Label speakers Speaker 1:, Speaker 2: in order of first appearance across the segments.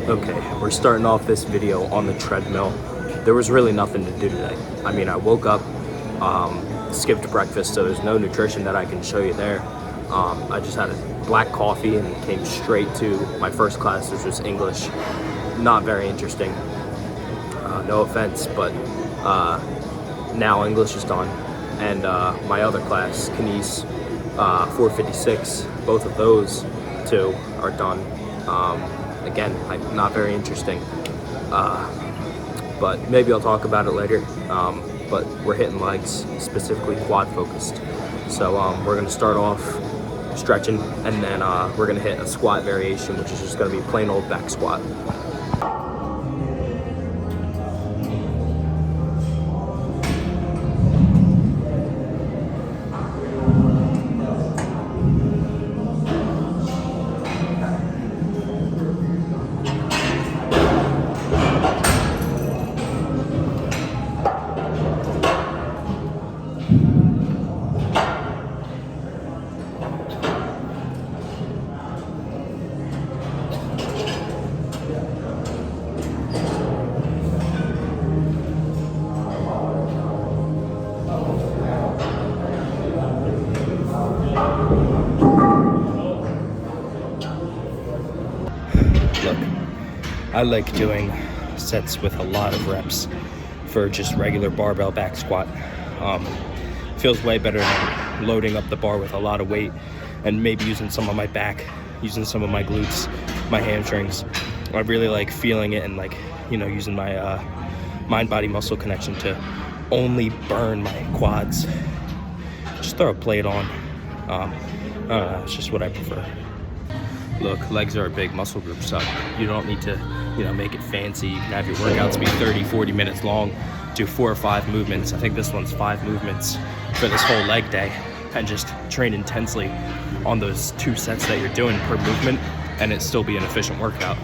Speaker 1: Okay, we're starting off this video on the treadmill. There was really nothing to do today. I mean, I woke up, skipped breakfast, so there's no nutrition that I can show you there. I just had a black coffee and came straight to my first class, which was English. Not very interesting, no offense, but now English is done. And my other class, Kines, 456, both of those two are done. Again, not very interesting, but maybe I'll talk about it later. But we're hitting legs, specifically quad focused. So we're gonna start off stretching, and then we're gonna hit a squat variation, which is just gonna be plain old back squat. Look, I like doing sets with a lot of reps for just regular barbell back squat. Feels way better than loading up the bar with a lot of weight and maybe using some of my back, using some of my glutes, my hamstrings. I really like feeling it and, like, you know, using my mind-body muscle connection to only burn my quads. Just throw a plate on. I don't know, it's just what I prefer. Look, legs are a big muscle group, so you don't need to, you know, make it fancy. You can have your workouts be 30, 40 minutes long, do 4 or 5 movements. I think this one's 5 movements for this whole leg day, and just train intensely on those 2 sets that you're doing per movement, and it still be an efficient workout.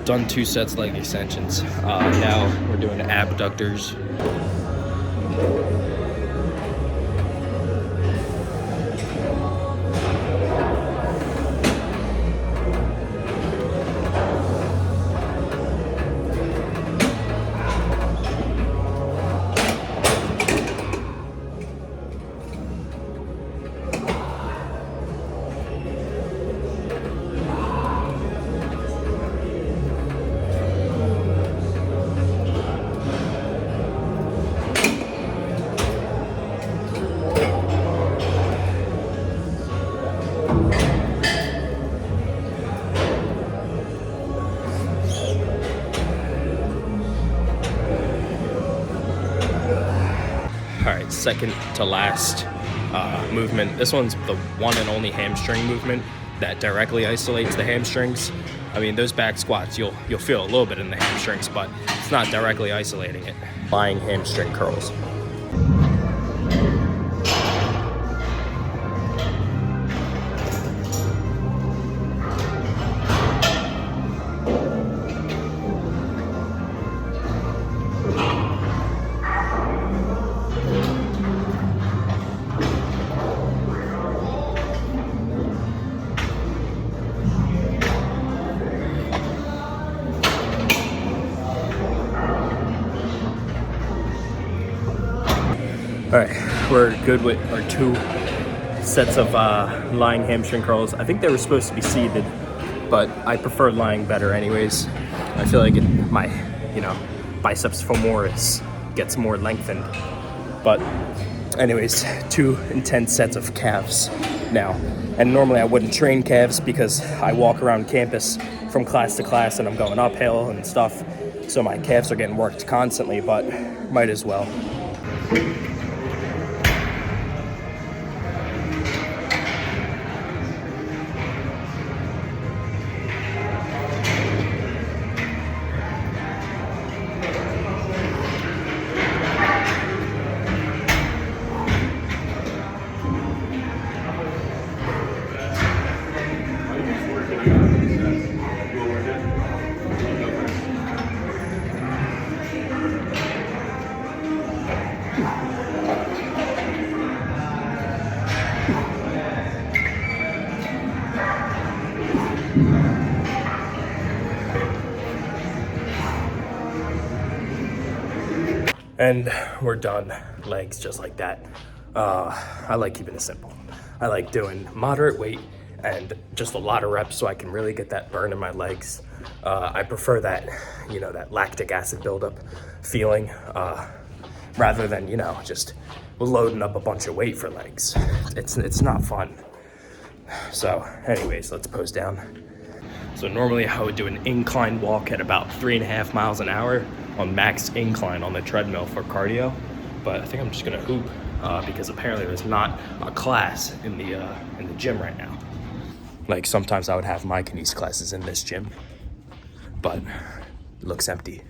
Speaker 1: Done 2 sets leg extensions. Now we're doing abductors. All right, second to last movement. This one's the one and only hamstring movement that directly isolates the hamstrings. I mean, those back squats, you'll feel a little bit in the hamstrings, but it's not directly isolating it. Lying hamstring curls. All right, we're good with our 2 sets of lying hamstring curls. I think they were supposed to be seated, but I prefer lying better anyways. I feel like my, you know, biceps femoris gets more lengthened. But anyways, 2 intense sets of calves now. And normally I wouldn't train calves because I walk around campus from class to class and I'm going uphill and stuff. So my calves are getting worked constantly, but might as well. And we're done. Legs just like that. I like keeping it simple. I like doing moderate weight and just a lot of reps so I can really get that burn in my legs. I prefer that, that lactic acid buildup feeling rather than, just loading up a bunch of weight for legs. It's not fun. So anyways, let's pose down. So normally I would do an incline walk at about 3.5 miles an hour on max incline on the treadmill for cardio, but I think I'm just gonna hoop because apparently there's not a class in the gym right now. Like sometimes I would have my kinese classes in this gym, but it looks empty.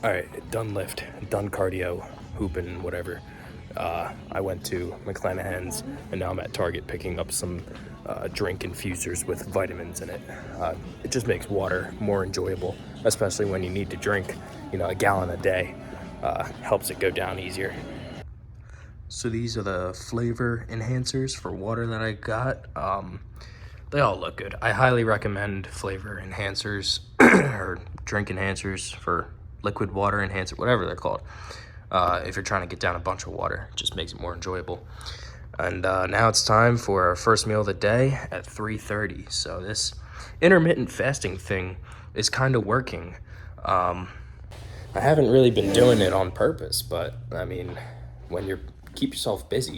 Speaker 1: All right, done lift, done cardio, hooping, whatever. I went to McClanahan's and now I'm at Target picking up some drink infusers with vitamins in it. It just makes water more enjoyable, especially when you need to drink, a gallon a day. Helps it go down easier. So these are the flavor enhancers for water that I got. They all look good. I highly recommend flavor enhancers or drink enhancers for liquid water enhancer, whatever they're called. If you're trying to get down a bunch of water, it just makes it more enjoyable. And now it's time for our first meal of the day at 3:30. So this intermittent fasting thing is kind of working. I haven't really been doing it on purpose, but I mean, when you keep yourself busy,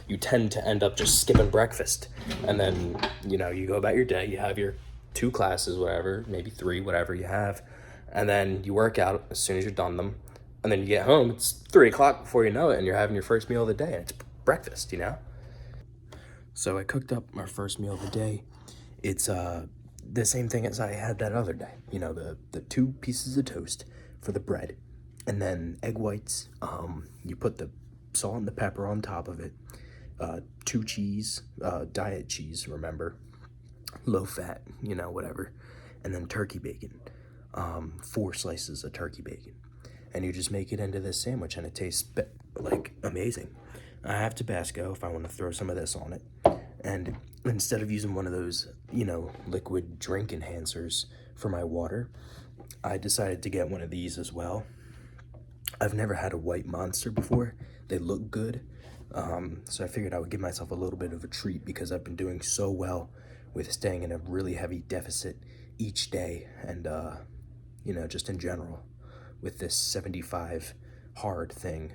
Speaker 1: you tend to end up just skipping breakfast. And then, you go about your day, you have your 2 classes, whatever, maybe 3, whatever you have. And then you work out as soon as you're done them. And then you get home, it's 3 o'clock before you know it, and you're having your first meal of the day, and it's breakfast, So I cooked up my first meal of the day. It's the same thing as I had that other day. The 2 pieces of toast for the bread, and then egg whites. You put the salt and the pepper on top of it. 2 cheese, diet cheese, remember, low fat, whatever. And then turkey bacon. 4 slices of turkey bacon, and you just make it into this sandwich, and it tastes like amazing. I have Tabasco if I want to throw some of this on it, and instead of using one of those liquid drink enhancers for my water, I decided to get one of these as well. I've never had a white Monster before. They look good, so I figured I would give myself a little bit of a treat because I've been doing so well with staying in a really heavy deficit each day, and just in general with this 75 hard thing,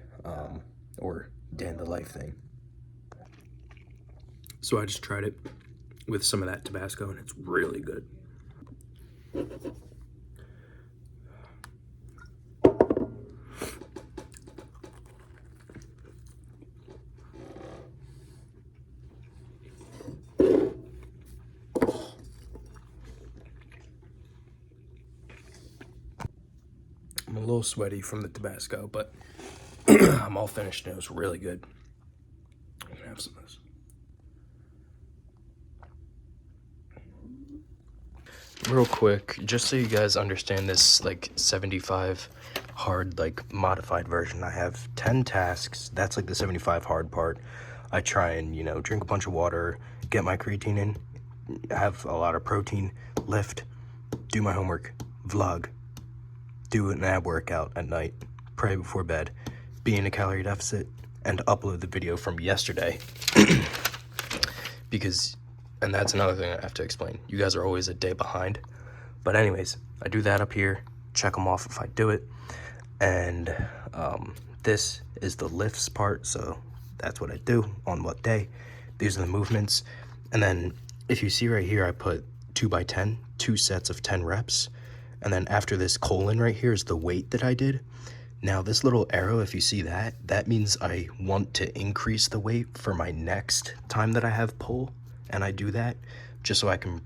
Speaker 1: or Dan the Life thing. So I just tried it with some of that Tabasco, and it's really good. I'm a little sweaty from the Tabasco, but I'm all finished and it was really good. I'm gonna have some of this. Real quick, just so you guys understand this 75 hard modified version, I have 10 tasks. That's the 75 hard part. I try and drink a bunch of water, get my creatine in, have a lot of protein, lift, do my homework, vlog, do an ab workout at night, pray before bed, be in a calorie deficit, and upload the video from yesterday. And that's another thing I have to explain. You guys are always a day behind. But anyways, I do that up here, check them off if I do it. And this is the lifts part, so that's what I do on what day. These are the movements. And then if you see right here, I put 2x10, 2 sets of 10 reps. And then after this colon right here is the weight that I did. Now this little arrow, if you see that, that means I want to increase the weight for my next time that I have pull. And I do that just so I can,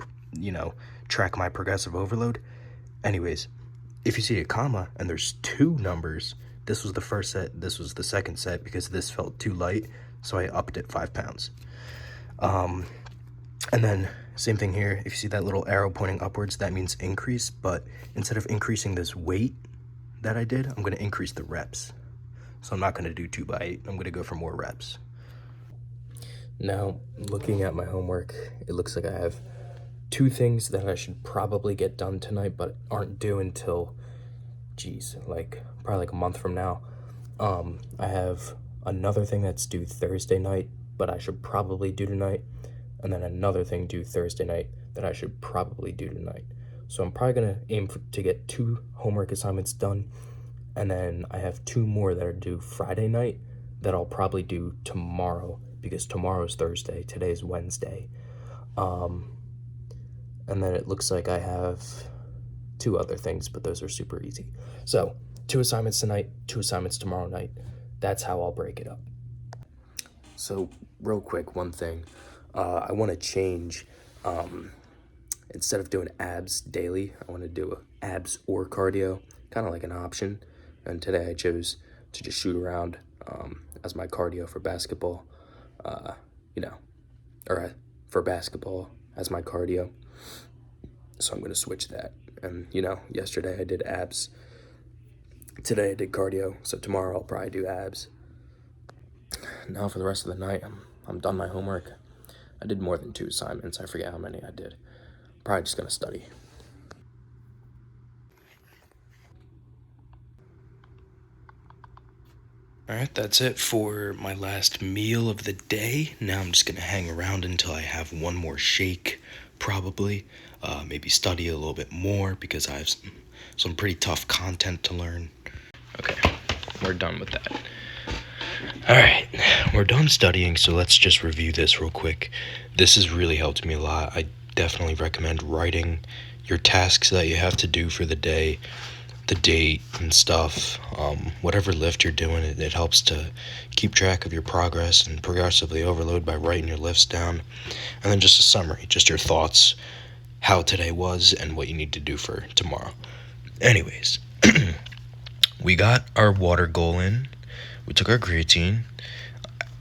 Speaker 1: track my progressive overload. Anyways, if you see a comma and there's 2 numbers, This was the first set, this was the second set because this felt too light, so I upped it 5 pounds. And then same thing here, if you see that little arrow pointing upwards, that means increase, but instead of increasing this weight that I did, I'm gonna increase the reps. So I'm not gonna do 2 by 8, I'm gonna go for more reps. Now, looking at my homework, it looks like I have 2 things that I should probably get done tonight, but aren't due until, probably like a month from now. I have another thing that's due Thursday night, but I should probably do tonight, and then another thing due Thursday night that I should probably do tonight. So I'm probably gonna aim to get 2 homework assignments done, and then I have 2 more that are due Friday night that I'll probably do tomorrow, because tomorrow's Thursday, today's Wednesday. And then it looks like I have 2 other things, but those are super easy. So 2 assignments tonight, 2 assignments tomorrow night. That's how I'll break it up. So real quick, one thing, I want to change, instead of doing abs daily, I want to do abs or cardio, kind of like an option. And today I chose to just shoot around as my cardio for basketball, for basketball as my cardio. So I'm going to switch that. And, yesterday I did abs. Today I did cardio. So tomorrow I'll probably do abs. Now for the rest of the night, I'm done my homework. I did more than 2 assignments. I forget how many I did. Probably just going to study. All right, that's it for my last meal of the day. Now I'm just going to hang around until I have one more shake, probably. Maybe study a little bit more because I have some pretty tough content to learn. Okay, we're done with that. All right, we're done studying, so let's just review this real quick. This has really helped me a lot. I definitely recommend writing your tasks that you have to do for the day, the date and stuff. Whatever lift you're doing, it helps to keep track of your progress and progressively overload by writing your lifts down. And then just a summary, just your thoughts, how today was, and what you need to do for tomorrow. Anyways, we got our water goal in. We took our creatine.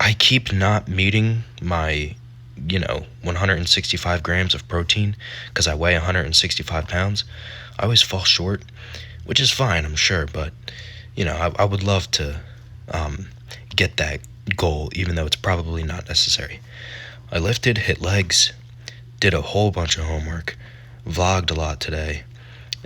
Speaker 1: I keep not meeting my, 165 grams of protein because I weigh 165 pounds. I always fall short, which is fine, I'm sure, but, I would love to get that goal, even though it's probably not necessary. I lifted, hit legs, did a whole bunch of homework, vlogged a lot today,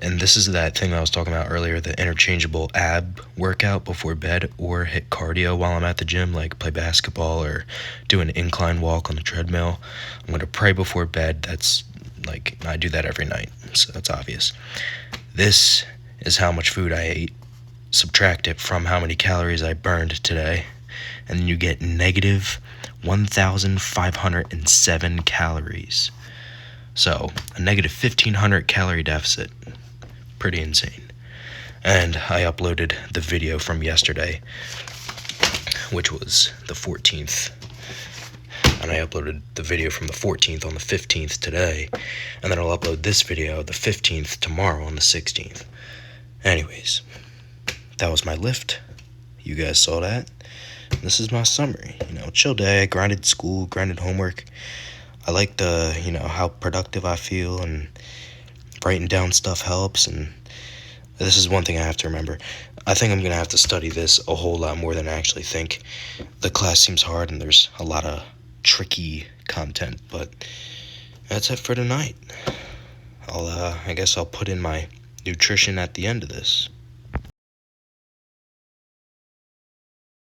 Speaker 1: and this is that thing I was talking about earlier, the interchangeable ab workout before bed or hit cardio while I'm at the gym, like play basketball or do an incline walk on the treadmill. I'm going to pray before bed. That's I do that every night, so that's obvious. This is how much food I ate. Subtract it from how many calories I burned today, and then you get negative 1,507 calories. So a negative 1,500 calorie deficit. Pretty insane. And I uploaded the video from yesterday, which was the 14th. And I uploaded the video from the 14th on the 15th today. And then I'll upload this video, the 15th, tomorrow on the 16th. Anyways, that was my lift. You guys saw that. This is my summary. Chill day. I grinded school, grinded homework. I like the, how productive I feel, and writing down stuff helps. And this is one thing I have to remember. I think I'm going to have to study this a whole lot more than I actually think. The class seems hard and there's a lot of tricky content, but that's it for tonight. I guess I'll put in my nutrition at the end of this.